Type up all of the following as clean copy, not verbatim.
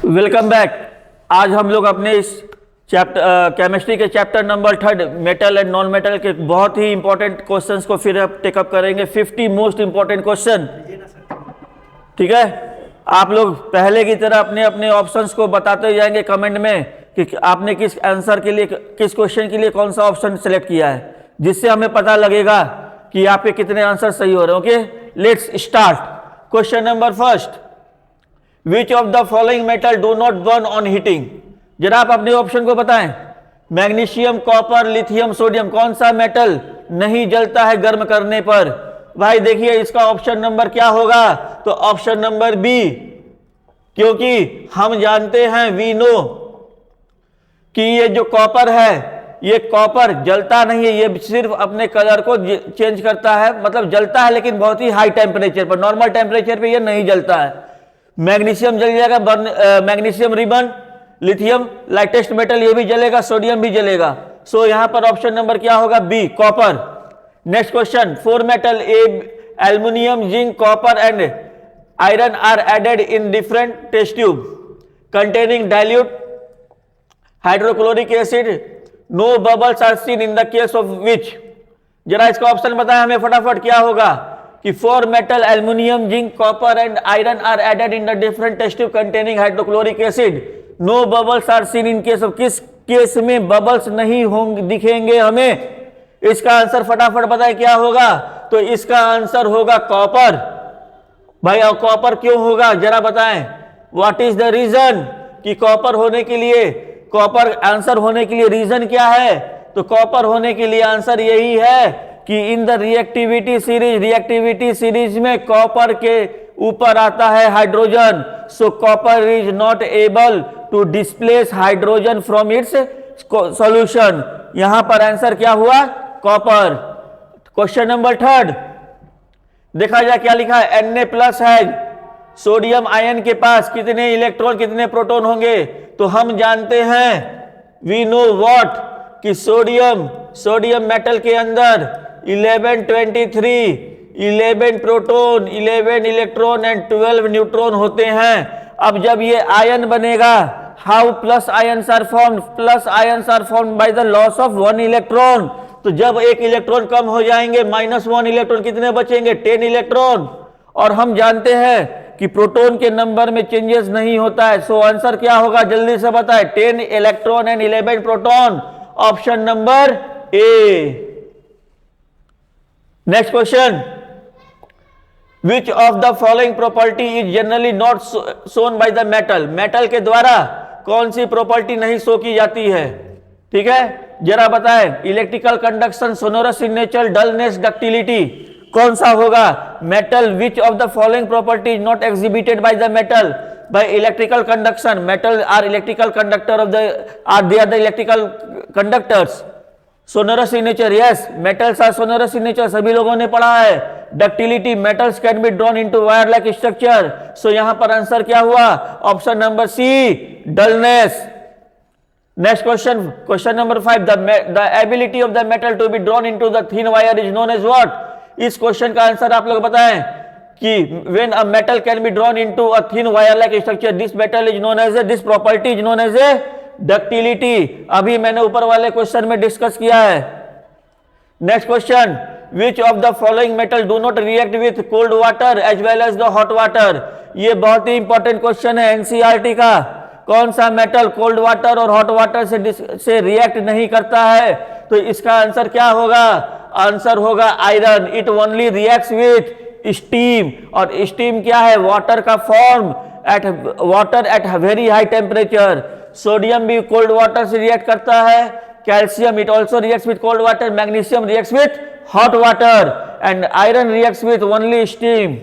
Welcome back. आज हम लोग अपने इस चैप्टर केमिस्ट्री के chapter number 3 metal and non metal के बहुत ही इंपॉर्टेंट क्वेश्चंस को फिर टेकअप करेंगे। 50 मोस्ट इंपॉर्टेंट क्वेश्चन, ठीक है। आप लोग पहले की तरह अपने अपने ऑप्शंस को बताते जाएंगे कमेंट में कि आपने किस आंसर के लिए, किस क्वेश्चन के लिए कौन सा ऑप्शन सेलेक्ट किया है, जिससे हमें पता लगेगा कि आपके कितने आंसर सही हो रहे हैं। Okay, let's start. Question number first, which of the following metal do not burn on heating. जरा आप अपने ऑप्शन को बताएं। मैग्नीशियम, कॉपर, लिथियम, सोडियम, कौन सा मेटल नहीं जलता है गर्म करने पर? भाई देखिए इसका ऑप्शन नंबर क्या होगा, तो ऑप्शन नंबर बी, क्योंकि हम जानते हैं, वी नो, कि ये जो कॉपर है, ये कॉपर जलता नहीं है, ये सिर्फ अपने कलर को चेंज करता है, मतलब जलता है लेकिन बहुत ही हाई टेम्परेचर पर, नॉर्मल टेम्परेचर पे ये नहीं जलता है। मैग्नीशियम जल जाएगा, magnesium ribbon, lithium lightest metal ये भी जलेगा, सोडियम भी जलेगा। सो यहां पर ऑप्शन नंबर क्या होगा, B, copper. Next question, 4 metal aluminium, zinc, copper and iron are added in different test tube containing dilute hydrochloric acid, no bubbles are seen in the case of which. जरा इसका option बताएं हमें फटाफट, क्या होगा कि 4 metal aluminium, zinc, copper and iron are added in the different test tube containing hydrochloric acid, no bubbles are seen in case of, किस case में बबल्स नहीं होंगे, दिखेंगे हमें? इसका आंसर फटाफट बताएं क्या होगा, तो इसका आंसर होगा कॉपर। भाई और कॉपर क्यों होगा जरा बताएं, व्हाट इज द रीजन कि कॉपर होने के लिए, कॉपर आंसर होने के लिए रीजन क्या है? तो कॉपर होने के लिए आंसर यही है कि इन द रिएक्टिविटी सीरीज में कॉपर के ऊपर आता है hydrogen, so copper is not able to displace hydrogen from its solution. यहां पर आंसर क्या हुआ, कॉपर। क्वेश्चन नंबर 3, देखा जाए क्या लिखा है, Na+ है, सोडियम आयन के पास कितने इलेक्ट्रॉन कितने प्रोटॉन होंगे? तो हम जानते हैं, वी नो व्हाट, कि सोडियम मेटल के अंदर 11 23 11 प्रोटॉन, 11 इलेक्ट्रॉन एंड 12 न्यूट्रॉन होते हैं। अब जब ये आयन बनेगा, how plus ions are formed, plus ions are formed by the loss of 1 electron. तो जब एक इलेक्ट्रॉन कम हो जाएंगे, -1 इलेक्ट्रॉन, कितने बचेंगे, 10 इलेक्ट्रॉन। और हम जानते हैं कि प्रोटॉन के नंबर में चेंजेस नहीं होता है, सो आंसर क्या होगा जल्दी से बताएं, 10 electron and 11 proton, option number A. Next question, which of the following property is generally not shown by the metal. Metal के द्वारा कौन सी प्रॉपर्टी नहीं शो की जाती है, ठीक है, जरा बताएं। Electrical conduction, sonorous signature, dullness, ductility, कौन सा होगा? Metal, which of the following property is not exhibited by the metal. By electrical conduction, metal are electrical conductor of the, they are the electrical conductors. Sonorous signature, yes, metals are sonorous signature, सभी लोगों ने पढ़ा है। Ductility, metals can be drawn into wire like structure, so यहां पर answer क्या हुआ, option number C, dullness. Next question, question number 5, the ability of the metal to be drawn into the thin wire is known as what. इस question का answer आप लोग बताएं कि when a metal can be drawn into a thin wire like structure, this metal is known as a, this property is known as a ductility. अभी मैंने ऊपर वाले क्वेश्चन में डिस्कस किया है। Next question, which of the following metal do not react with cold water as well as the hot water. ये बहुत ही इंपॉर्टेंट क्वेश्चन है एनसीईआरटी का। कौन सा मेटल कोल्ड वाटर और हॉट वाटर से रिएक्ट नहीं करता है? तो इसका आंसर क्या होगा, आंसर होगा iron. It only reacts with steam, और स्टीम क्या है, वाटर का form at very high temperature. Sodium भी कोल्ड वाटर से रिएक्ट करता है, calcium it also reacts with cold water, magnesium reacts with hot water and iron reacts with only steam.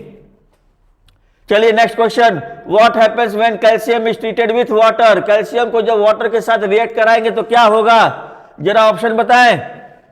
चलिए next question, what happens when calcium is treated with water. Calcium को जब water के साथ react कराएंगे तो क्या होगा, जरा ऑप्शन बताएं।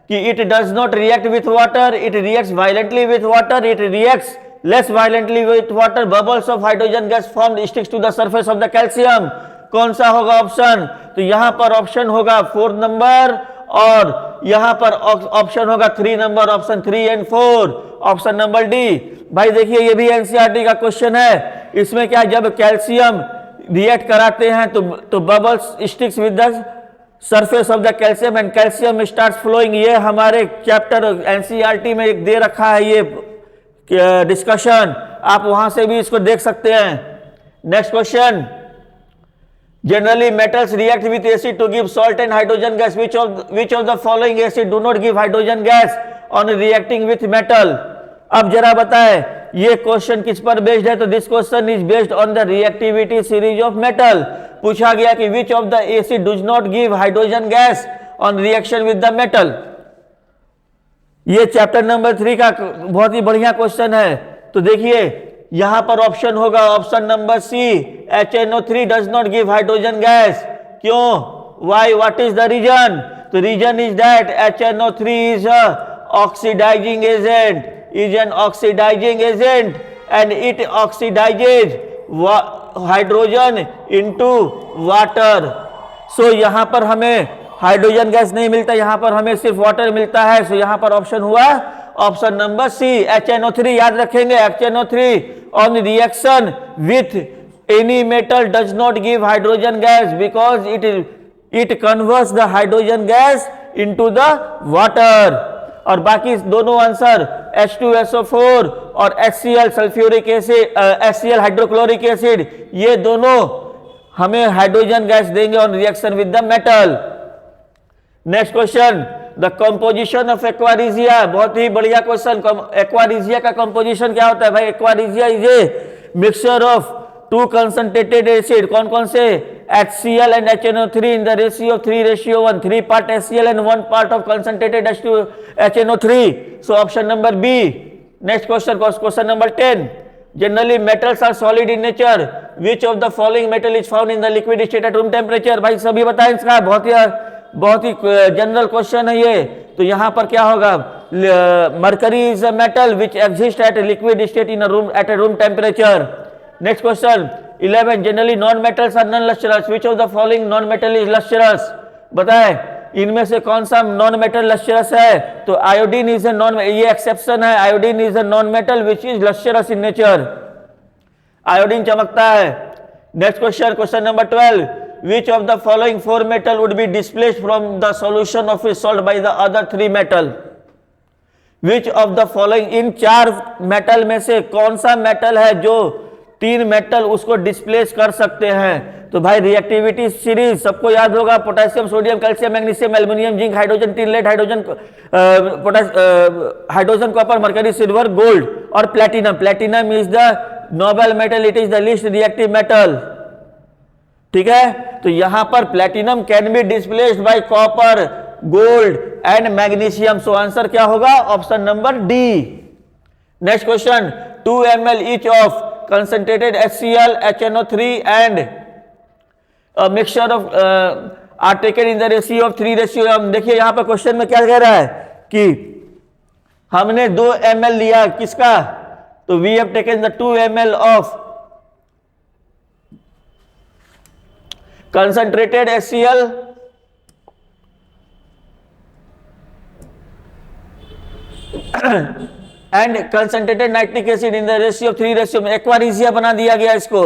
कि it does not react with water, it reacts violently with water, it reacts less violently with water, bubbles of hydrogen gas formed sticks to the surface of the calcium. कौन सा होगा ऑप्शन, तो यहां पर option होगा 4 number, और यहां पर ऑप्शन होगा 3 number, option 3 and 4, option number D. भाई देखिए ये भी एनसीईआरटी का क्वेश्चन है। इसमें क्या, जब कैल्शियम रिएक्ट कराते हैं तो bubbles sticks with the surface of the calcium and calcium starts flowing. ये हमारे चैप्टर एनसीईआरटी में एक दे रखा है ये डिस्कशन, आप वहां से भी इसको देख सकते हैं। Next question, generally metals react with acid to give salt and hydrogen gas, which of the following acid do not give hydrogen gas on reacting with metal। अब जरा बताए ये क्वेश्चन किस पर बेस्ड है, तो this question is based on the reactivity series of metal. पूछा गया कि विच of the acid does not give hydrogen gas on reaction with the metal. ये चैप्टर नंबर 3 का बहुत ही बढ़िया क्वेश्चन है। तो देखिए यहां पर ऑप्शन होगा option number C, HNO3 does not give hydrogen gas. क्यों, why, what is the reason? तो reason is that HNO3 is oxidizing agent, is an oxidizing agent and it oxidizes hydrogen into water। so यहाँ पर हमें hydrogen gas नहीं मिलता, यहाँ पर हमें सिर्फ वाटर मिलता है। so यहाँ पर ऑप्शन हुआ ऑप्शन नंबर सी, HNO3। याद रखेंगे HNO3 on reaction with any metal does not give hydrogen gas because it converts the hydrogen gas into the water। और बाकी दोनों आंसर H2SO4 और HCl sulphuric acid, HCl hydrochloric acid, ये दोनों हमें hydrogen gas देंगे on reaction with the metal. Next question, the composition of aqua regia. बहुत ही बढ़िया क्वेश्चन। एक्वारिजिया का कंपोजिशन क्या होता है भाई? Aqua regia is a mixture of two concentrated acid. कौन कौन से? HCl and HNO3 in the ratio of 3:1, 3 part HCl and 1 part of concentrated HNO3। so option number B। next question number 10, generally metals are solid in nature, which of the following metal is found in the liquid state at room temperature। भाई सभी बताएं इसका, बहुत ही general question है ये। तो यहां पर क्या होगा? Mercury is a metal which exist at liquid state in at a room temperature. Next question 11, generally non metals are non lustrous, which of the following non metal is lustrous. बताएं इनमें से कौन सा नॉन मेटल लस्टरस है? तो iodine is a non, ये exception है, iodine is a non metal which is lustrous in nature. Iodine चमकता है। Next question number 12, which of the following 4 metal would be displaced from the solution of a salt by the other 3 metal। which of the following, in 4 metal में से कौन सा metal है जो 3 metal उसको displace कर सकते हैं? तो भाई रिएक्टिविटी सीरीज सबको याद होगा, potassium, sodium, calcium, magnesium, aluminium, zinc, hydrogen, tin, lead, hydrogen, copper, mercury, silver, gold और platinum. Platinum is the noble metal, it is the least reactive metal. ठीक है, तो यहां पर platinum can be displaced by copper, gold and magnesium. So answer क्या होगा? Option number D. Next question, 2 ml each of concentrated HCl, HNO3 and a mixture of are taken in the ratio of 3:1। देखिए यहां पर question में क्या कह रहा है कि हमने 2 ml लिया, किसका? तो we have taken the 2 ml of concentrated HCl and concentrated nitric acid in the ratio of 3:1 में एक्वारिजिया बना दिया गया इसको।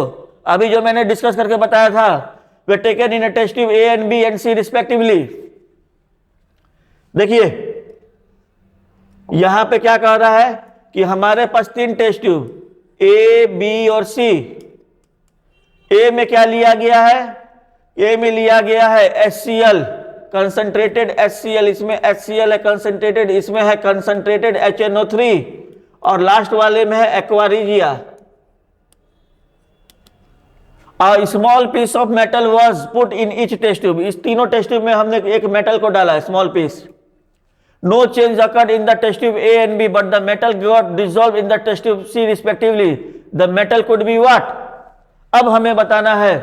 अभी जो मैंने डिस्कस करके बताया था, were taken in test tube A and B and C respectively. देखिए यहां पे क्या कह रहा है कि हमारे पास 3 टेस्ट ट्यूब A, B और C। A में क्या लिया गया है? ए में लिया गया है HCl, कंसंट्रेटेड HCl, इसमें HCl है कंसंट्रेटेड, इसमें है कंसंट्रेटेड HNO3 और लास्ट वाले में है aqua regia. A small piece of metal was put in each test tube। इस तीनों टेस्ट ट्यूब में हमने एक मेटल को डाला है, small piece. No change occurred in the test tube A and B, but the metal got dissolved in the test tube C respectively। The metal could be what? अब हमें बताना है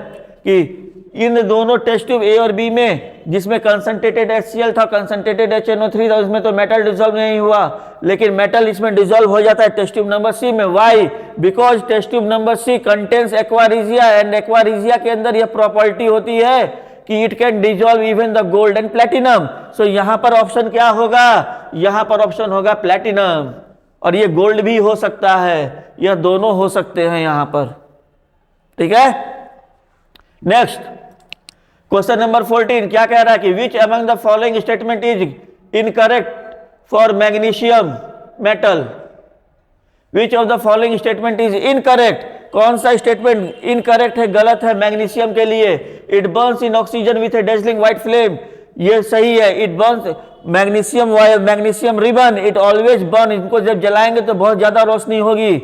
कि इन दोनों टेस्ट ट्यूब ए और बी में, जिसमें concentrated HCl था, कंसंट्रेटेड HNO3 था, उसमें तो मेटल डिसॉल्व नहीं हुआ, लेकिन मेटल इसमें डिसॉल्व हो जाता है टेस्ट ट्यूब नंबर सी में। Why? Because test tube number C contains aqua regia and aqua regia के अंदर यह प्रॉपर्टी होती है कि it can dissolve even the gold and platinum. So यहां पर ऑप्शन क्या होगा? यहां पर ऑप्शन होगा प्लेटिनम। और ये गोल्ड भी हो सकता है, यह दोनों हो सकते हैं यहां पर। ठीक है, नेक्स्ट क्वेश्चन नंबर 14 क्या कह रहा है कि which among the following statement is incorrect for magnesium metal. Which of the following statement is incorrect, कौन सा स्टेटमेंट इनकरेक्ट है, गलत है मैग्नीशियम के लिए। It Burns in oxygen with A dazzling white flame, ये सही है। It Burns magnesium wire, magnesium ribbon, it always burn, इनको जब जलाएंगे तो बहुत ज्यादा रोशनी होगी,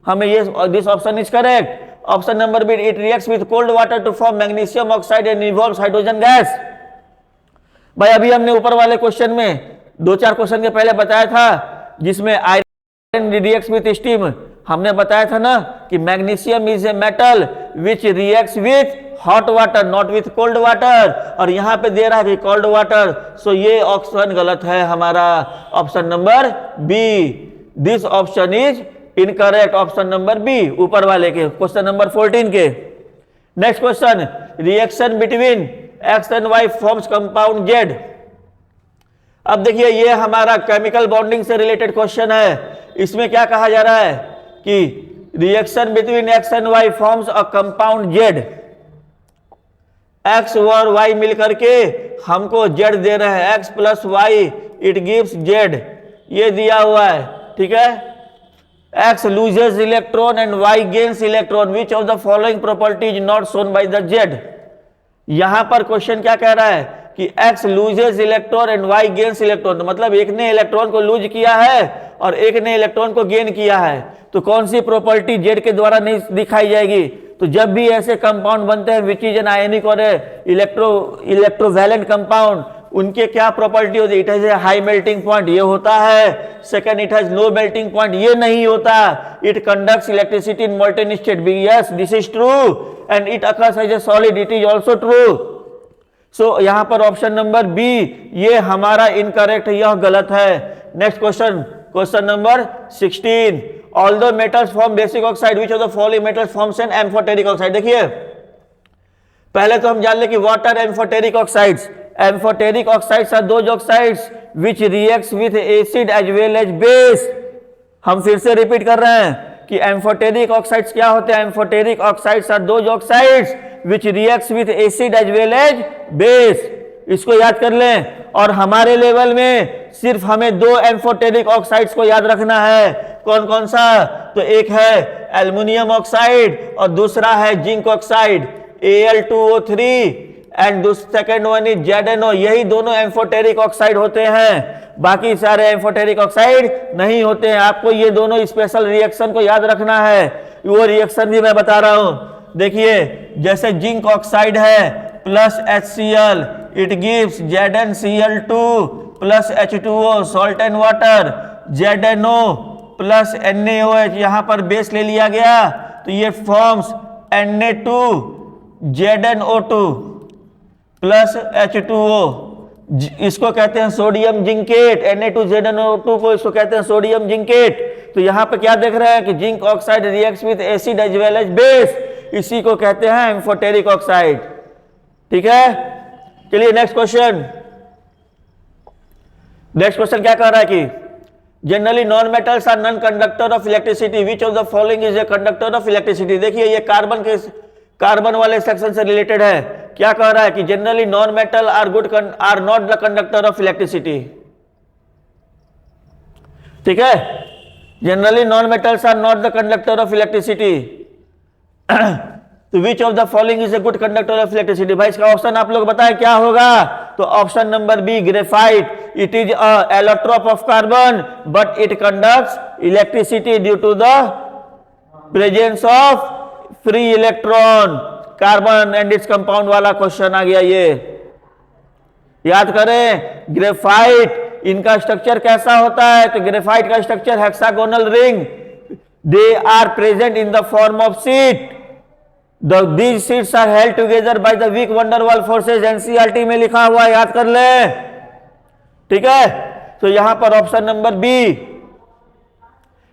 हमें ये this option is correct. Option number B, it reacts with cold water to form magnesium oxide and evolves hydrogen gas. भाई अभी हमने ऊपर वाले क्वेश्चन में 2-4 क्वेश्चन के पहले बताया था जिसमें आयरन रिएक्ट्स विथ स्टीम, हमने बताया था ना कि magnesium is a metal which reacts with hot water not with cold water, और यहां पे दे रहा है कि कोल्ड वाटर, सो ये ऑप्शन गलत है हमारा, option number B, this option is incorrect, option number B ऊपर वाले के क्वेश्चन नंबर 14 के। Next question, reaction between X and Y forms compound Z. अब देखिए ये हमारा केमिकल बॉन्डिंग से रिलेटेड क्वेश्चन है। इसमें क्या कहा जा रहा है कि reaction between X and Y forms a compound Z. X और वाई मिलकर के हमको जेड दे रहे हैं, X plus why it gives Z, ये दिया हुआ है, ठीक है। X loses electron and Y gains electron. Which of the following property is not shown by the Z? यहां पर क्वेश्चन क्या कह रहा है कि X loses electron and Y gains electron, मतलब एक ने इलेक्ट्रॉन को लूज किया है और एक ने इलेक्ट्रॉन को गेन किया है, तो कौन सी प्रॉपर्टी Z के द्वारा नहीं दिखाई जाएगी। तो जब भी ऐसे कंपाउंड बनते हैं विच इज एन आयनिक और इलेक्ट्रोवैलेंट कंपाउंड, उनके क्या प्रॉपर्टी होती है, it has a high melting point, ये होता है। Second, it has low melting point, ये नहीं होता। It conducts electricity in molten state, yes this is true, and it occurs as a solid, it is also true. So यहां पर option number B ये हमारा इनकरेक्ट है, यह गलत है। Next question, question number 16, although metals form basic oxide which of the following metals forms an amphoteric oxide. देखिए पहले तो हम जान ले कि what are amphoteric oxides. Amphoteric oxides are those oxides which reacts with acid as well as base। हम फिर से रिपीट कर रहे हैं कि एम्फोटेरिक ऑक्साइड्स क्या होते हैं। Amphoteric oxides are those oxides which reacts with acid as well as base, इसको याद कर लें। और हमारे लेवल में सिर्फ हमें 2 एम्फोटेरिक ऑक्साइड्स को याद रखना है। कौन कौन सा, तो एक है एल्युमिनियम ऑक्साइड और दूसरा है zinc oxide Al2O3 and second one is ZnO, यही दोनों एम्फोटेरिक ऑक्साइड होते हैं, बाकी सारे एम्फोटेरिक ऑक्साइड नहीं होते हैं। आपको ये दोनों स्पेशल रिएक्शन को याद रखना है, वो रिएक्शन भी मैं बता रहा हूं। देखिए जैसे जिंक ऑक्साइड है plus HCl, it gives ZnCl2 plus H2O salt and water, ZnO plus NaOH, यहां पर बेस ले लिया गया तो ये forms Na2 ZnO2 plus H2O, इसको कहते हैं सोडियम जिंकेट। Na2ZnO2 को इसको कहते हैं सोडियम जिंकेट। तो यहां पे क्या देख रहे हैं कि zinc oxide reacts with acid as well as base, इसी को कहते हैं एम्फोटेरिक ऑक्साइड, ठीक है। चलिए नेक्स्ट क्वेश्चन। नेक्स्ट क्वेश्चन क्या कह रहा है कि generally non metals are non conductor of electricity, which of the following is a conductor of electricity. देखिए ये कार्बन वाले सेक्शन से रिलेटेड है। क्या कह रहा है कि generally non metal are not the conductor of electricity, ठीक है। Generally non metals are not the conductor of electricity, तो which of the following is a good conductor of electricity. भाई इसका ऑप्शन आप लोग बताएं क्या होगा, तो option number B graphite, it is a allotrope of carbon but it conducts electricity due to the presence of free electron. Carbon and its compound वाला question आ गया, ये याद करें। ग्रेफाइट इनका स्ट्रक्चर कैसा होता है, तो ग्रेफाइट का structure hexagonal ring, they are present in the form of sheet, these sheets are held together by the weak van der Waals forces, NCERT में लिखा हुआ है, याद कर ले, ठीक है। तो यहां पर option number B.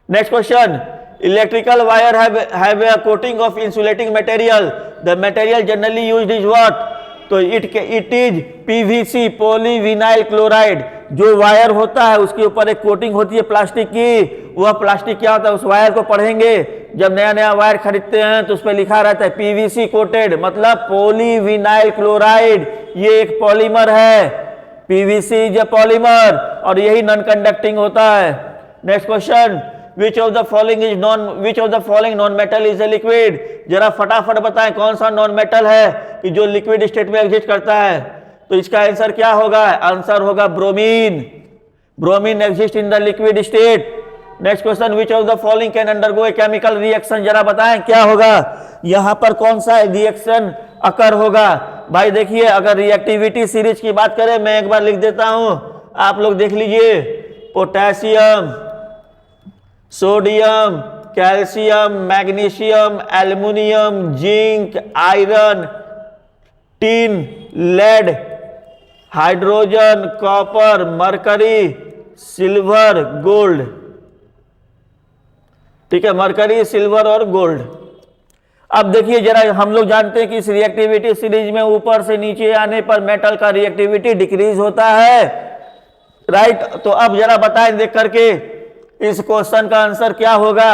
Next question, electrical wire have a coating of insulating material, the material generally used is what, तो it is PVC polyvinyl chloride। जो वायर होता है उसके ऊपर एक कोटिंग होती है प्लास्टिक की, वह प्लास्टिक क्या होता है, उस वायर को पढ़ेंगे। जब नया नया वायर खरीदते हैं तो उस पर लिखा रहता है पीवीसी कोटेड, मतलब पॉलीविनाइल क्लोराइड। ये एक पॉलीमर है, पीवीसी इज ए पॉलीमर, और यही नॉन कंडक्टिंग होता है। Next question, which of the following non metal is a liquid. जरा फटाफट बताएं कौन सा नॉन मेटल है कि जो लिक्विड स्टेट में एग्जिस्ट करता है। तो इसका आंसर क्या होगा, आंसर होगा bromine. Bromine exist in the liquid state. Next question, which of the following can undergo a chemical reaction. जरा बताएं क्या होगा, यहां पर कौन सा रिएक्शन अकर होगा। भाई देखिए, अगर रिएक्टिविटी सीरीज की बात करें, मैं एक बार लिख देता हूं, आप लोग देख लीजिए। Potassium, sodium, calcium, magnesium, aluminium, zinc, iron, tin, lead, hydrogen, copper, mercury, silver, gold. ठीक है, मरकरी, सिल्वर और गोल्ड। अब देखिए जरा, हम लोग जानते हैं कि इस रिएक्टिविटी सीरीज में ऊपर से नीचे आने पर मेटल का रिएक्टिविटी डिक्रीज होता है, राइट। तो अब जरा बताएं देख करके इस क्वेश्चन का आंसर क्या होगा।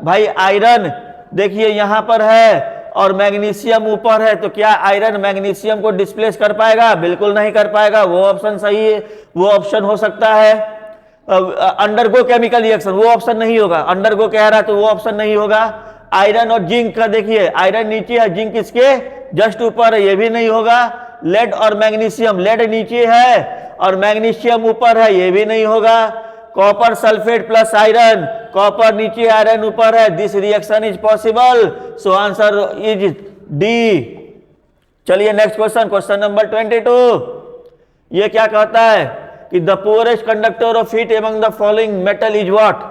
भाई आयरन देखिए यहां पर है और मैग्नीशियम ऊपर है, तो क्या आयरन मैग्नीशियम को डिस्प्लेस कर पाएगा? बिल्कुल नहीं कर पाएगा। वो ऑप्शन सही है, वो ऑप्शन हो सकता है अंडरगो केमिकल रिएक्शन, वो ऑप्शन नहीं होगा। अंडरगो कह रहा है तो वो ऑप्शन नहीं होगा। आयरन और जिंक का देखिए, आयरन नीचे है, जिंक इसके जस्ट ऊपर है, ये भी नहीं होगा। लेड और मैग्नीशियम, लेड नीचे है और मैग्नीशियम ऊपर है, ये भी नहीं होगा। Copper sulphate plus iron, copper नीचे आयरन ऊपर है, this reaction is possible, so answer is D. चलिए नेक्स्ट क्वेश्चन, क्वेश्चन नंबर 22। ये क्या कहता है कि the poorest conductor of heat among the following metal is what.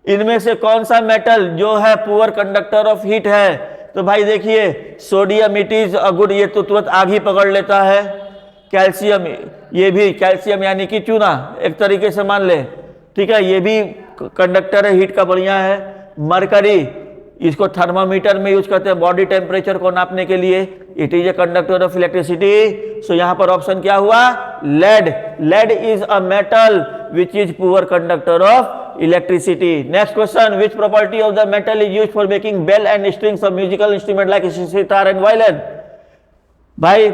इनमें से कौन सा मेटल जो है पुअर कंडक्टर ऑफ हीट है। तो भाई देखिए, sodium it is a good, ये तो तुरंत आग ही पकड़ लेता है। कैल्शियम, ये भी कैल्शियम यानी कि चूना एक तरीके से मान ले, ठीक है, ये भी कंडक्टर है, हीट का बढ़िया है। मरकरी, इसको थर्मामीटर में यूज करते हैं बॉडी टेम्परेचर को नापने के लिए, it is a conductor of electricity. So यहां पर ऑप्शन क्या हुआ, lead. Lead is a metal which is poor conductor of electricity. Next question, which property of the metal is used for making bell and strings of musical instrument like sitar and violin. भाई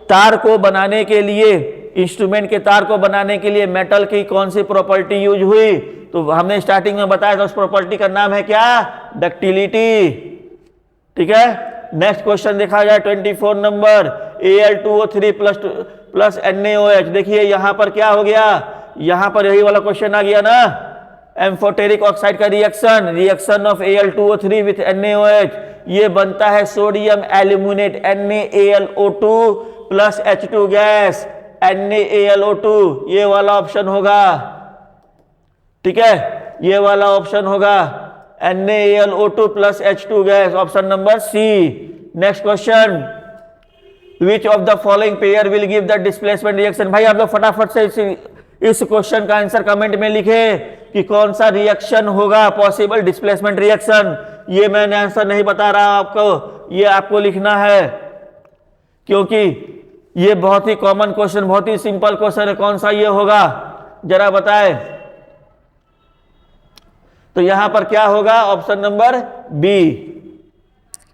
तार को बनाने के लिए, instrument के तार को बनाने के लिए मेटल की कौन सी प्रॉपर्टी यूज हुई। तो हमने स्टार्टिंग में बताया था, उस प्रॉपर्टी का नाम है क्या, डक्टिलिटी। ठीक है, नेक्स्ट क्वेश्चन देखा जाए 24 नंबर, Al2O3 प्लस NaOH। देखिए यहां पर क्या हो गया, यहां पर यही वाला क्वेश्चन आ गया ना, एम्फोटेरिक ऑक्साइड का reaction of Al2O3 with NaOH, ये बनता है sodium aluminate NaAlO2 plus H2 gas NaAlO2, ये वाला ऑप्शन होगा। ठीक है, ये वाला ऑप्शन होगा NaAlO2 plus H2 gas, option number C. Next question, which of the following pair will give the displacement reaction. भाई आप लोग फटाफट से इस क्वेश्चन का आंसर कमेंट में लिखे कि कौन सा रिएक्शन होगा पॉसिबल डिस्प्लेसमेंट रिएक्शन। ये मैंने आंसर नहीं बता रहा आपको, ये आपको लिखना है, क्योंकि ये बहुत ही कॉमन क्वेश्चन, बहुत ही सिंपल क्वेश्चन है। कौन सा ये होगा जरा बताए। तो यहां पर क्या होगा, option number B.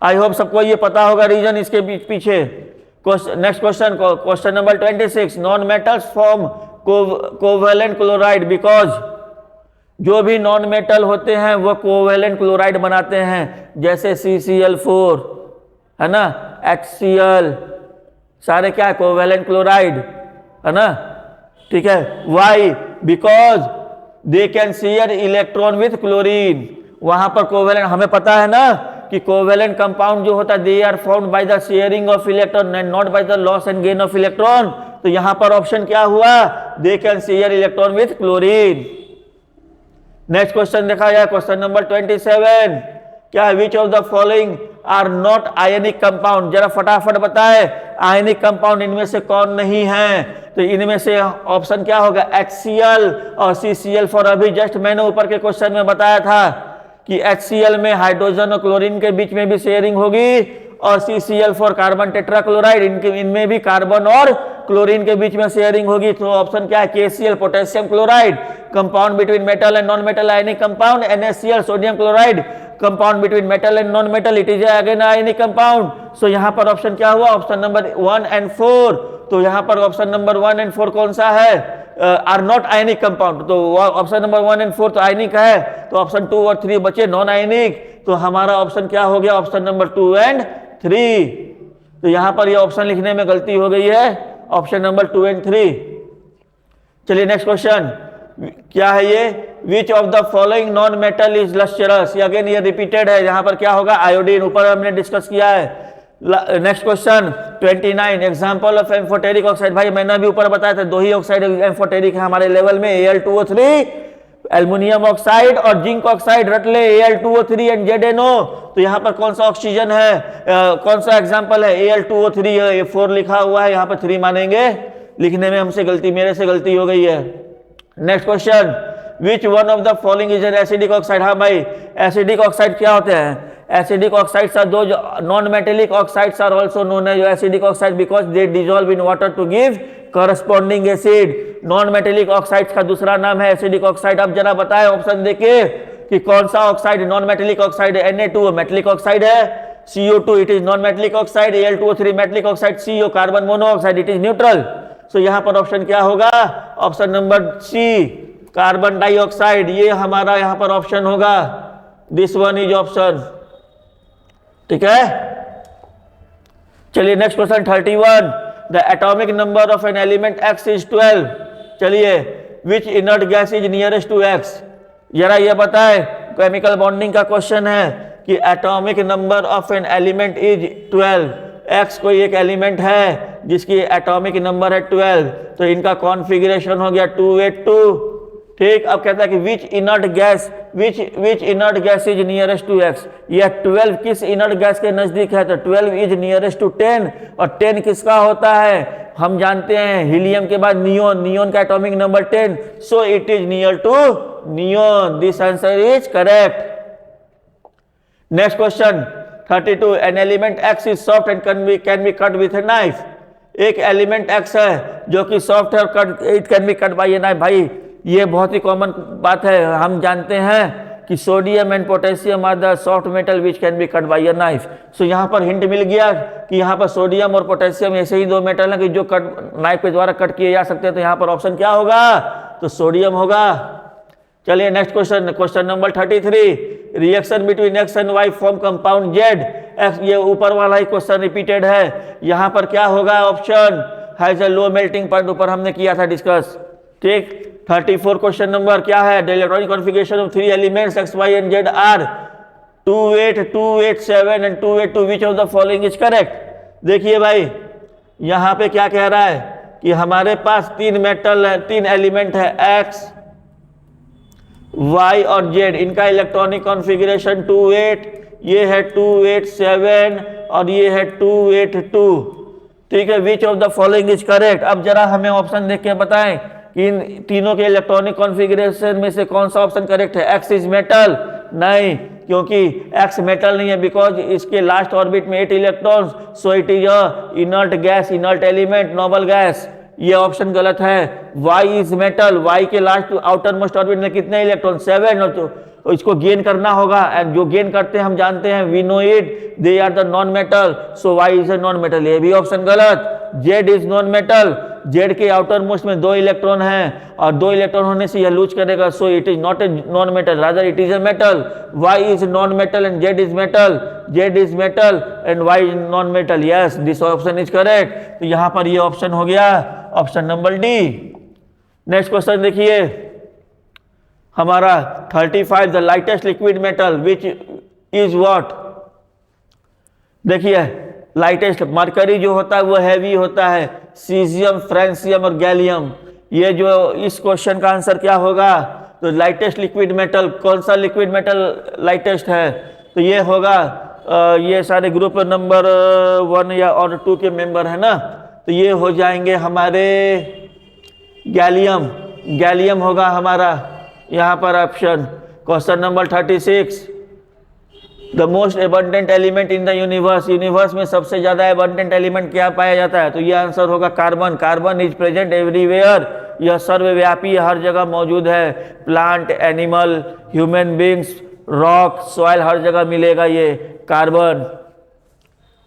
I hope सबको ये पता होगा रीजन इसके पीछे। Next question, question number 26, non metals form covalent chloride because. जो भी नॉन मेटल होते हैं वो कोवेलेंट क्लोराइड बनाते हैं, जैसे CCl4 है ना, HCl, सारे क्या है, कोवेलेंट क्लोराइड है ना। ठीक है, Y, because they can share electron with chlorine. वहां पर कोवेलेंट, हमें पता है ना कि कोवेलेंट कंपाउंड जो होता है they are formed by the sharing of electron and not by the loss and gain of electron. तो यहां पर ऑप्शन क्या हुआ, they can share electron with chlorine. Next question देखा जाए, क्वेश्चन नंबर 27, क्या which of the following are not ionic compound. जरा फटाफट बताए, आयनिक कंपाउंड इनमें से कौन नहीं है। तो इनमें से ऑप्शन क्या होगा, HCl और CCl4। अभी जस्ट मैंने ऊपर के क्वेश्चन में बताया था कि HCl में हाइड्रोजन और क्लोरीन के बीच में भी शेयरिंग होगी, और CCl4 कार्बन टेट्राक्लोराइड, इनमें भी कार्बन और क्लोरीन के बीच में शेयरिंग होगी, तो ऑप्शन क्या है, KCl potassium chloride, compound between metal and non metal ionic compound, NaCl sodium chloride, compound between metal and non metal, it is again ionic compound. So यहाँ पर ऑप्शन क्या हुआ, ऑप्शन नंबर 1 एंड 4। तो यहाँ पर option number 1 and 4 कौन सा है, आर नॉट आयनिक कंपाउंड, तो ऑप्शन नंबर 1 एंड 4 तो आयनिक है, तो ऑप्शन 2 और 3 बचे नॉन आयनिक, तो हमारा ऑप्शन क्या हो गया, ऑप्शन नंबर 2 एंड 3। तो यहां पर ये ऑप्शन लिखने में गलती हो गई है, ऑप्शन नंबर 2 एंड 3। चलिए नेक्स्ट क्वेश्चन क्या है ये, विच of the following non metal is lustrous, again ये रिपीटेड है, यहां पर क्या होगा, आयोडीन, ऊपर हमने डिस्कस किया है। Next question 29, example of amphoteric oxide, भाई मैंने भी ऊपर बताया था 2 ही ऑक्साइड एम्फोटेरिक है हमारे लेवल में, Al2O3, एल्युमिनियम ऑक्साइड और जिंक ऑक्साइड, रट ले Al2O3 एंड ZnO। तो यहाँ पर कौन सा ऑक्सीजन है, कौन सा एग्जांपल है, Al2O3 है, ये 4 लिखा हुआ है, यहाँ पर 3 मानेंगे, लिखने में हमसे गलती, मेरे से गलती हो गई है। Next question, which one of the following is an acidic oxide, हाँ भाई एसिडिक ऑक्साइड क्या होते हैं, acidic oxides are do non metallic oxides are also known as acidic oxide because they dissolve in water to give corresponding acid. Non metallic oxides का दूसरा नाम है acidic oxide. अब जरा बताएं ऑप्शन देखिए कि कौन सा ऑक्साइड नॉन मेटेलिक ऑक्साइड है, Na2 मेटेलिक ऑक्साइड है, CO2 it is non metallic oxide, Al2O3 metallic oxide, CO carbon monoxide it is neutral. So यहां पर ऑप्शन क्या होगा, option number C carbon dioxide, ये हमारा यहां पर ऑप्शन होगा, दिस वन इज ऑप्शन, ठीक है। चलिए next question 31, the atomic number of an element X is 12। चलिए which inert gas is nearest to X, जरा ये बताए, केमिकल बॉन्डिंग का क्वेश्चन है कि atomic number of an element is 12, X कोई एक एलिमेंट है जिसकी एटॉमिक नंबर है 12, तो इनका कॉन्फ़िगरेशन हो गया 282, ठीक। अब कहता है कि which inert gas is nearest to X, यह 12 किस इनर्ट गैस के नजदीक है, तो 12 इज नियरेस्ट टू 10, और 10 किसका होता है, हम जानते हैं हीलियम के बाद नियोन, नियोन का atomic number 10, so it is near to neon, this answer is correct. Next question 32, an element X is soft and can be cut with a knife, एक एलिमेंट X है जो कि soft है और it can be cut by a knife. भाई ये बहुत ही common बात है, हम जानते हैं कि sodium and potassium are the soft metal which can be cut by a knife. So यहाँ पर हिंट मिल गया कि यहाँ पर सोडियम और पोटेशियम ऐसे ही 2 मेटल हैं कि जो कट नाइफ के द्वारा कट किए जा सकते हैं, तो यहाँ पर ऑप्शन क्या होगा, तो सोडियम होगा। चलिए next question, question number 33, reaction between X and Y form compound Z, X ये ऊपर वाला ही क्वेश्चन रिपीटेड है, यहाँ पर क्या होगा, option has a low melting point, ऊपर हमने किया था डिस्कस, ठीक। 34 क्वेश्चन नंबर क्या है, the electronic configuration of 3 elements X, Y and Z are 28, 287 and 282, which of the following is correct. देखिए भाई यहाँ पे क्या कह रहा है कि हमारे पास 3 मेटल है, 3 एलिमेंट है X, Y और Z, इनका इलेक्ट्रॉनिक कॉन्फ़िगरेशन 28, ये है 287 और ये है 282, ठीक है। विच of the following is correct. अब जरा हमें ऑप्शन देख के बताएं कि इन तीनों के इलेक्ट्रॉनिक कॉन्फ़िगरेशन में से कौन सा ऑप्शन करेक्ट है। X इज मेटल, नहीं, क्योंकि X मेटल नहीं है, बिकॉज इसके लास्ट ऑर्बिट में 8 electrons, so it is a inert gas, inert element, noble gas, ये ऑप्शन गलत है। Y इज मेटल, Y के लास्ट आउटर मोस्ट ऑर्बिट में कितने इलेक्ट्रॉन, 7, और तो इसको गेन करना होगा, एंड जो गेन करते हैं हम जानते हैं, we know it, they are the non metal, so Y is a non metal, ये भी ऑप्शन गलत। Z is non metal, Z के आउटर मोस्ट में 2 इलेक्ट्रॉन हैं और 2 इलेक्ट्रॉन होने से यह लूज करेगा, सो it is not a non metal, rather it is a metal. Y is non metal and Z is metal, Z is metal and Y is non metal, yes this option is correct. तो यहाँ पर ये option हो गया option number D. Next question देखिए हमारा 35, the lightest liquid metal which is what. देखिए lightest, mercury जो होता है वो हैवी होता है, सीजियम, फ्रांसियम और गैलियम, ये जो इस क्वेश्चन का आंसर क्या होगा, तो लाइटेस्ट लिक्विड मेटल, कौन सा लिक्विड मेटल लाइटेस्ट है, तो ये होगा ये सारे ग्रुप नंबर 1 या और 2 के मेंबर है ना, तो ये हो जाएंगे हमारे गैलियम, गैलियम होगा हमारा यहाँ पर option. Question number 36, the most abundant element in the universe, universe में सबसे ज्यादा एबंडेंट एलिमेंट क्या पाया जाता है? तो ये आंसर होगा carbon. Carbon is present everywhere, यह सर्वव्यापी हर जगह मौजूद है। Plant, animal, human beings, rock, soil, हर जगह मिलेगा ये कार्बन।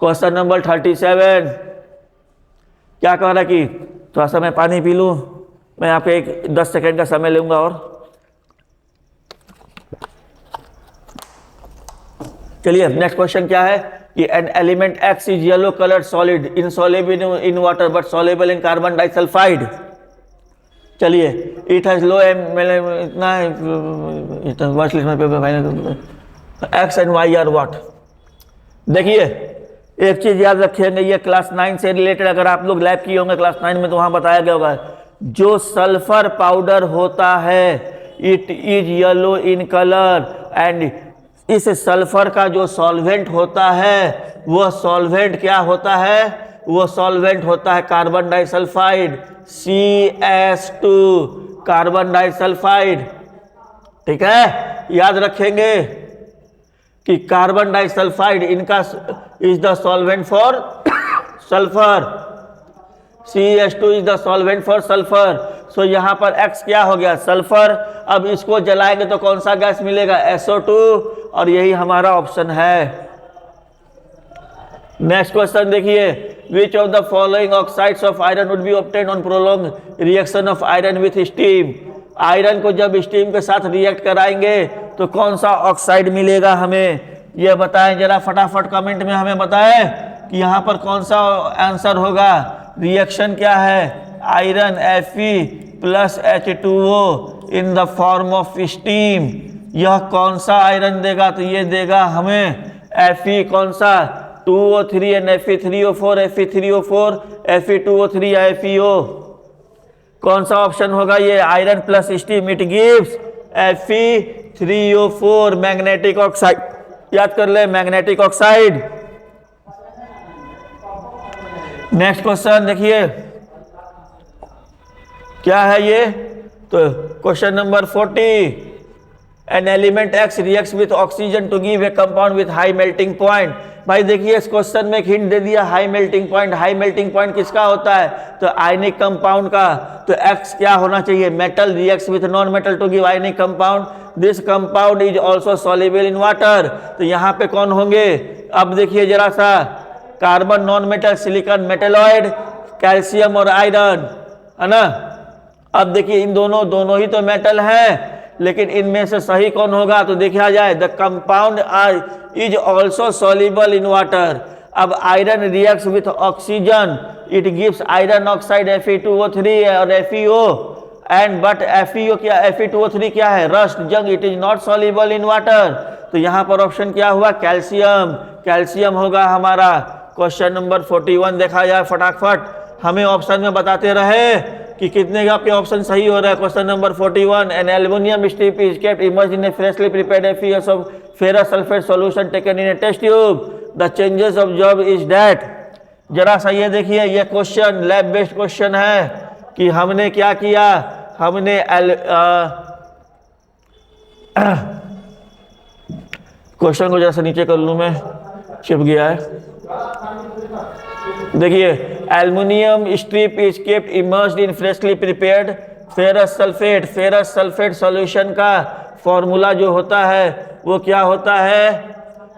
क्वेश्चन नंबर 37 क्या कह रहा है कि थोड़ा सा मैं पानी पी लूं, मैं आपके 10 सेकेंड का समय लूंगा और चलिए नेक्स्ट क्वेश्चन क्या है कि an element X is yellow coloured solid insoluble in water but soluble in carbon disulphide. चलिए इट हैज लो इतना X and Y are what. देखिए एक चीज याद रखेंगे, ये क्लास 9 से रिलेटेड अगर आप लोग लैब किए होंगे क्लास 9 में तो वहां बताया गया होगा, जो सल्फर पाउडर होता है it is yellow in colour and इस सल्फर का जो सॉल्वेंट होता है वो सॉल्वेंट क्या होता है? वो सॉल्वेंट होता है carbon disulphide, CS2, carbon disulphide. ठीक है, याद रखेंगे कि कार्बन डाइसल्फाइड इनका is the solvent for sulphur, CS2 is the solvent for sulphur. So यहां पर X क्या हो गया? सल्फर। अब इसको जलाएंगे तो कौन सा गैस मिलेगा? SO2, और यही हमारा ऑप्शन है। नेक्स्ट क्वेश्चन देखिए, विच of the following oxides of iron would be obtained on prolong reaction of iron with steam. Iron को जब स्टीम के साथ रिएक्ट कराएंगे तो कौन सा ऑक्साइड मिलेगा हमें? यह बताएं जरा फटाफट कमेंट में हमें बताएं कि यहाँ पर कौन सा आंसर होगा। रिएक्शन क्या है? Iron Fe plus H2O in the form of steam. यह कौन सा आयरन देगा? तो ये देगा हमें Fe कौन सा? 2O3 and Fe3O4, Fe3O4, Fe2O3 या FeO। कौन सा ऑप्शन होगा ये? Iron plus steam, it gives Fe3O4 magnetic oxide. याद कर ले, मैग्नेटिक ऑक्साइड। नेक्स्ट क्वेश्चन देखिए क्या है ये? तो question number 40, an element X reacts with oxygen to give a compound with high melting point. भाई देखिए इस क्वेश्चन में एक हिंट दे दिया, high melting point. High melting point किसका होता है? तो आयनिक कंपाउंड का। तो X क्या होना चाहिए? Metal reacts with non metal to give ionic compound, this compound is also soluble in water. तो यहाँ पे कौन होंगे? अब देखिए जरा सा, carbon non metal, silicon metalloid, calcium और आयरन, है ना। अब देखिए इन दोनों ही तो मेटल है, लेकिन इनमें से सही कौन होगा? तो देखा जाए, the compound is also soluble in water. अब iron reacts with oxygen, it gives iron oxide Fe2O3 और FeO एंड बट FeO क्या? Fe2O3 क्या है? रस्ट, जंग, it is not soluble in water. तो यहाँ पर ऑप्शन क्या हुआ? कैल्शियम। कैल्शियम होगा हमारा। क्वेश्चन नंबर 41 देखा जाए फटाफट, हमें ऑप्शन में बताते रहे कि कितने का आपके ऑप्शन सही हो रहा है। Question number 41, an aluminium strip is kept immersed in a freshly prepared FeS of ferrous sulphate solution taken in a test tube, the changes observe is that. जरा सा ये देखिए, ये क्वेश्चन लैब बेस्ड क्वेश्चन है कि हमने क्या किया, हमने क्वेश्चन को जरा सा नीचे कर लूं मैं, छिप गया है। देखिए, aluminium strip is kept immersed in freshly prepared ferrous sulphate. Ferrous sulphate solution का फॉर्मूला जो होता है वो क्या होता है?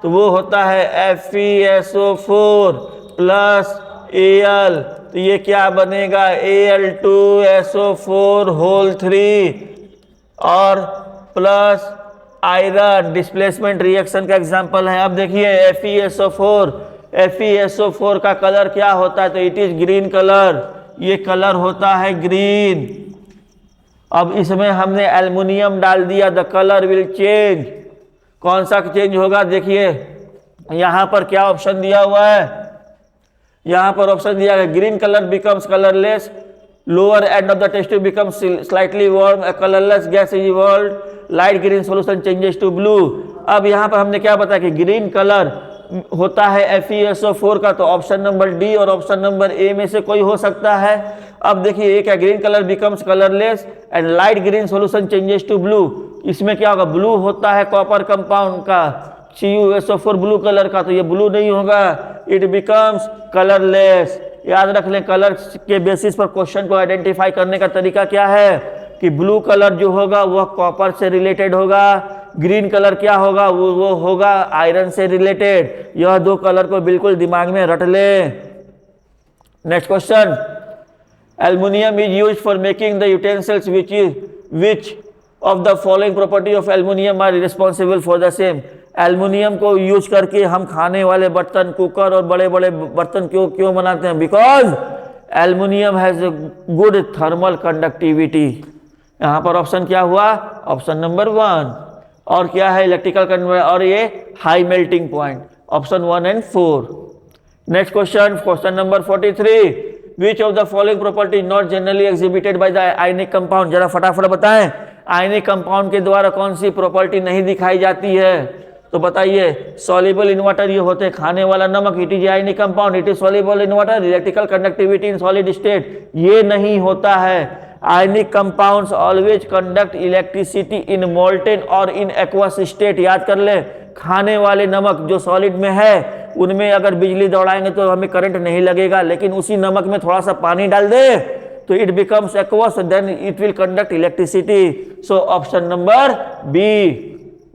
तो वो होता है FeSO4 प्लस Al। तो ये क्या बनेगा? Al2SO4 होल 3 और प्लस आयरन। डिस्प्लेसमेंट रिएक्शन का एग्जांपल है। अब देखिए FeSO4 का कलर क्या होता है? तो इट इज ग्रीन कलर, ये कलर होता है ग्रीन। अब इसमें हमने एल्युमिनियम डाल दिया, द कलर विल चेंज। कौन सा चेंज होगा? देखिए यहां पर क्या ऑप्शन दिया हुआ है, यहां पर ऑप्शन दिया है green colour becomes colourless, lower end of the test tube becomes slightly warm, a colorless gas is evolved, light green solution changes to blue. अब यहाँ पर हमने क्या बताया कि ग्रीन कलर होता है FeSO4 का, तो ऑप्शन नंबर डी और ऑप्शन नंबर ए में से कोई हो सकता है। अब देखिए एक है green colour becomes colourless and light green solution changes to blue. इसमें क्या होगा? ब्लू होता है कॉपर कंपाउंड का, CuSO4 ब्लू कलर का, तो ये ब्लू नहीं होगा, इट बिकम्स कलरलेस। याद रख लें, कलर के बेसिस पर क्वेश्चन को आइडेंटिफाई करने का तरीका क्या है कि ब्लू कलर जो होगा वह कॉपर से रिलेटेड होगा, ग्रीन कलर क्या होगा वो होगा आयरन से रिलेटेड। यह दो कलर को बिल्कुल दिमाग में रट ले। Next question, aluminium is used for making the utensils which of the following property of aluminium are responsible for the same. Aluminium को यूज करके हम खाने वाले बर्तन, कुकर और बड़े बड़े बर्तन क्यों बनाते हैं? Because aluminium has good thermal conductivity. यहाँ पर ऑप्शन क्या हुआ? Option number 1। और क्या है? इलेक्ट्रिकल कन्वर्टर, और ये high melting point, option 1 and 4। Next question, question number 43, which of the following property not generally exhibited by the ionic compound. जरा फटाफट बताएं, आयनिक कंपाउंड के द्वारा कौन सी प्रॉपर्टी नहीं दिखाई जाती है? तो बताइए, सॉल्युबल इन वाटर, ये होते हैं खाने वाला नमक, it is ionic compound, it is soluble in water, electrical conductivity in solid state, ये नहीं होता है। Ionic compounds always conduct electricity in molten और इन एक्वस स्टेट। याद कर ले, खाने वाले नमक जो सॉलिड में है उनमें अगर बिजली दौड़ाएंगे तो हमें करंट नहीं लगेगा, लेकिन उसी नमक में थोड़ा सा पानी डाल दे तो it becomes aqueous, then it will conduct electricity. So option number B.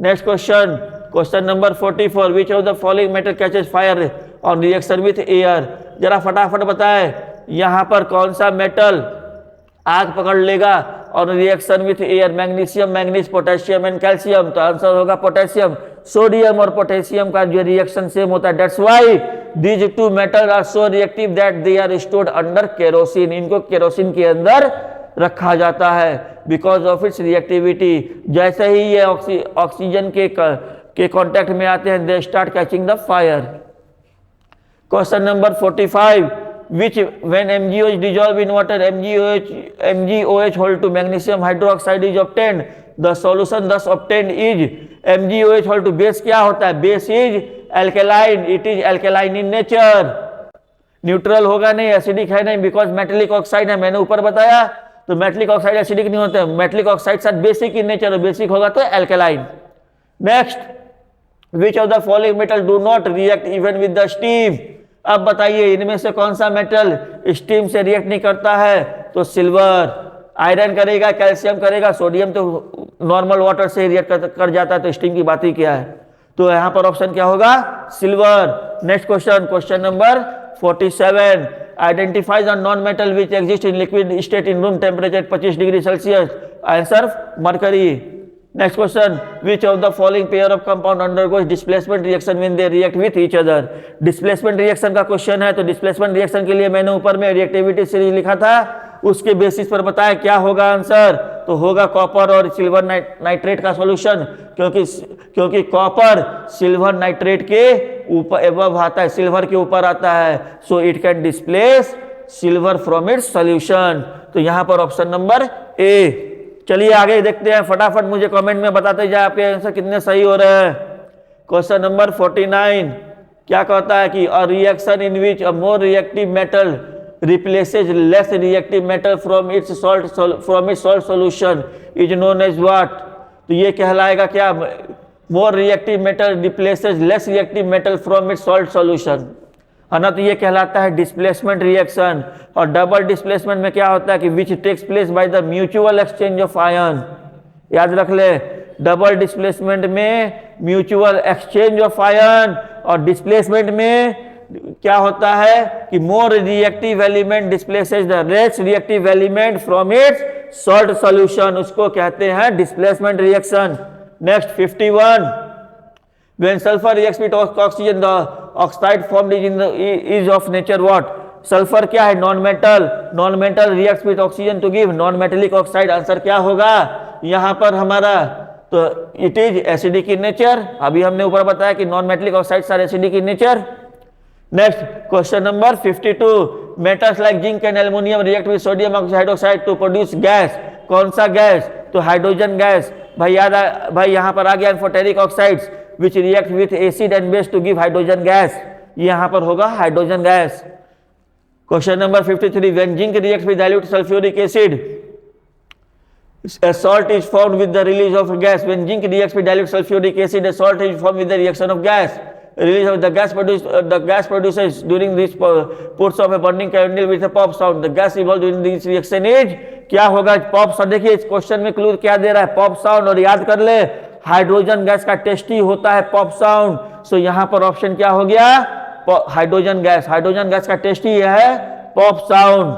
Next question, question number 44, which of the following metal catches fire on reaction with air. जरा फटाफट बताएं, यहाँ पर कौन सा मेटल आग पकड़ लेगा और reaction with air? Magnesium, manganese, potassium and calcium. तो आंसर होगा पोटेशियम। सोडियम और पोटेशियम का जो रिएक्शन सेम होता है, that's why these two metal are so reactive that they are stored under kerosene. इनको केरोसिन के अंदर रखा जाता है बिकॉज ऑफ इट्स रिएक्टिविटी। जैसे ही ये ऑक्सीजन के कांटेक्ट में आते हैं, they start catching the fire. Question number 45, which when MgO is dissolved in water, MgOH hold to magnesium hydroxide is obtained, the solution thus obtained is MgOH hold to। Base क्या होता है? Base is alkaline, it is alkaline in nature। Neutral होगा नहीं, acidic है नहीं, because metallic oxide है। मैंने ऊपर बताया, तो मेटेलिक ऑक्साइड एसिडिक नहीं होते, मेटेलिक ऑक्साइड साथ बेसिक इन नेचर, बेसिक होगा तो alkaline. Next, which of the following metal do not react even with the steam. अब बताइए, इनमें से कौन सा मेटल स्टीम से रिएक्ट नहीं करता है? तो सिल्वर। आयरन करेगा, कैल्शियम करेगा, सोडियम तो नॉर्मल वाटर से रिएक्ट कर जाता है, तो स्टीम की बात ही क्या है? तो यहाँ पर ऑप्शन क्या होगा? Silver. Next question, question number 47, identify the non metal which exist in liquid state in room temperature 25 degree Celsius. Answer mercury. Next question, which of the following pair of compound undergoes displacement reaction when they react with each other. Displacement reaction का question है, तो displacement reaction के लिए मैंने ऊपर में reactivity series लिखा था, उसके बेसिस पर बताया क्या होगा आंसर। तो होगा कॉपर और सिल्वर नाइट्रेट का सॉल्यूशन, क्योंकि कॉपर सिल्वर नाइट्रेट के ऊपर एबव आता है, सिल्वर के ऊपर आता है, so it can displace silver from its solution. तो यहां पर ऑप्शन नंबर ए। चलिए आगे देखते हैं, फटाफट मुझे कमेंट में बताते जाए आपके आंसर कितने सही हो रहे हैं। क्वेश्चन नंबर 49 क्या कहता है कि a reaction in which a more reactive metal replaces less reactive metal from its salt solution is known as what. तो ये कहलाएगा क्या? More reactive metal replaces less reactive metal from its salt solution, है ना। तो ये कहलाता है डिस्प्लेसमेंट रिएक्शन। और डबल डिस्प्लेसमेंट में क्या होता है कि which takes place by the mutual exchange of ion. याद रख ले, डबल डिस्प्लेसमेंट में म्यूचुअल एक्सचेंज ऑफ आयन, और डिस्प्लेसमेंट में क्या होता है कि more reactive element displaces the less reactive element from its salt solution, उसको कहते हैं displacement reaction. Next 51, when sulfur reacts with oxygen the oxide formed is of nature what। Sulphur क्या है? Non metal. Non metal reacts with oxygen to give non metallic oxide. Answer क्या होगा यहां पर हमारा? तो it is acidic in nature. अभी हमने ऊपर बताया कि non metallic oxides are acidic in nature. Next question number 52, metals like zinc and aluminium react with sodium hydroxide to produce gas. कौन सा गैस? तो हाइड्रोजन गैस। भाई यहां पर आ गया amphoteric oxides which react with acid and base to give hydrogen gas। यहां पर होगा hydrogen gas. Question number 53, when zinc reacts with dilute sulfuric acid A salt is formed with the release of gas. When zinc reacts with dilute sulfuric acid, a salt is formed with the reaction of gas. Release of the gas produces during this puts of a burning candle with a pop sound. The gas evolved during this reaction is क्या होगा? Pop sound. देखिए इस question में clue क्या दे रहा है? Pop sound. और याद कर ले हाइड्रोजन गैस का टेस्टी होता है पॉप साउंड. सो यहां पर ऑप्शन क्या हो गया? Hydrogen gas. हाइड्रोजन गैस का टेस्टी है पॉप साउंड.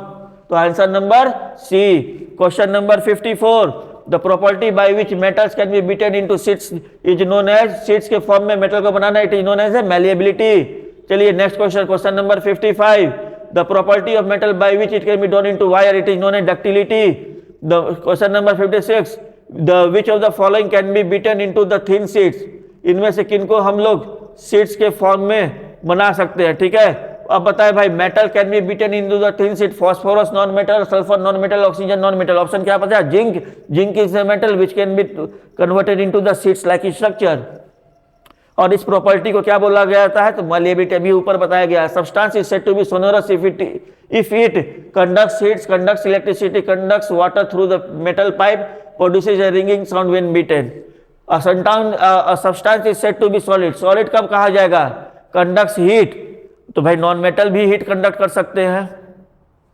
तो answer number C. Question number 54. The property by which metals can be beaten into sheets is known as. Sheets के फॉर्म में मेटल को बनाना it is known as malleability. चलिए next question. Question number 55. The property of metal by which it can be drawn into wire it is known as ductility. The question number 56. The which of the following can be beaten into the thin sheets. इनमें से किनको हम लोग sheets के form में बना सकते हैं? ठीक है. अब बताए भाई metal can be beaten into the thin sheet. Phosphorus non metal, sulphur non metal, oxygen non metal. Option क्या पता है? Zinc. Zinc is a metal which can be converted into the sheets like structure. और इस property को क्या बोला गया है? तो मैलिएबिलिटी अभी ऊपर बताया गया है. Substance is said to be sonorous if it conducts heat, conducts electricity, conducts water through the metal pipe, produces a ringing sound when beaten. A substance is said to be solid. Solid कब कहा जाएगा? Conducts heat. तो भाई non metal भी heat conduct कर सकते हैं.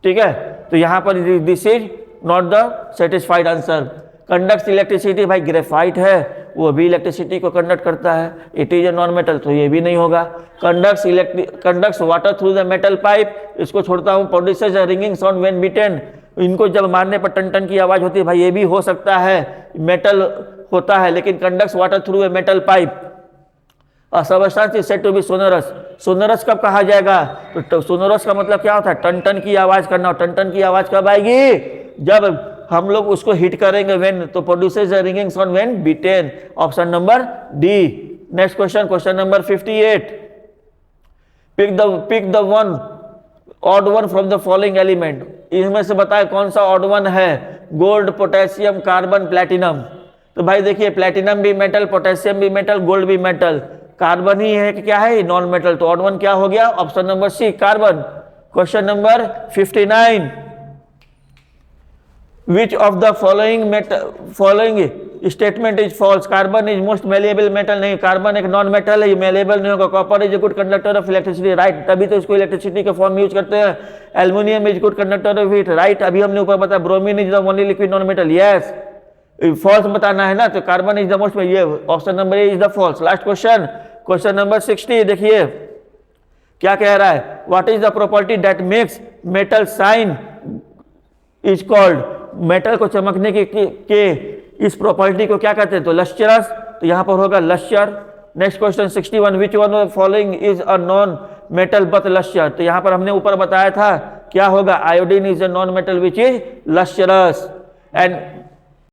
ठीक है. तो यहां पर this is not the satisfied answer. Conducts electricity. भाई ग्रेफाइट है वो भी इलेक्ट्रिसिटी को कंडक्ट करता है. It is a non metal. तो ये भी नहीं होगा. Conducts water through the metal pipe. इसको छोड़ता हूं. Produces a ringing sound when beaten. इनको जब मारने पर टन टन की आवाज होती है. भाई ये भी हो सकता है. मेटल होता है लेकिन conducts water through a metal pipe. Substance is said to be sonorous. Sonorous कब कहा जाएगा? तो सोनोरस का मतलब क्या होता है? टन टन की आवाज करना. टन टन की आवाज कब आएगी? जब हम लोग उसको हिट करेंगे व्हेन. तो produces a ringing sound when beaten. Option number D. Next question. Question number 58. Pick the one odd one from the following element. इसमें से बताए कौन सा ऑड वन है? Gold, potassium, carbon, platinum. तो भाई देखिए प्लेटिनम भी मेटल, पोटेशियम भी मेटल, गोल्ड भी मेटल. कार्बन ही है कि क्या है? Non metal. तो ऑड वन क्या हो गया? Option number C carbon. Question number 59. Which of the following statement is false? Carbon is most malleable metal. नहीं, कार्बन एक नॉन मेटल है, ये मेलिएबल नहीं होगा. Copper is a good conductor of electricity. Right, तभी तो इसको इलेक्ट्रिसिटी के फॉर्म में यूज करते हैं. Aluminium is good conductor of heat. Right, अभी हमने ऊपर बताया. Bromine is the only liquid non metal. Yes, false बताना है ना. तो कार्बन इज द मोस्ट. ये option number A is the false. Last question. Question number 60. देखिए क्या कह रहा है? What is the property that makes metal shine is called. Metal को चमकने के इस प्रॉपर्टी को क्या कहते हैं? तो लस्चरस. तो यहां पर होगा lustre. Next question 61. Which one of the following is a non metal but lustre. तो यहां पर हमने ऊपर बताया था क्या होगा? Iodine is a non metal which is lustrous. And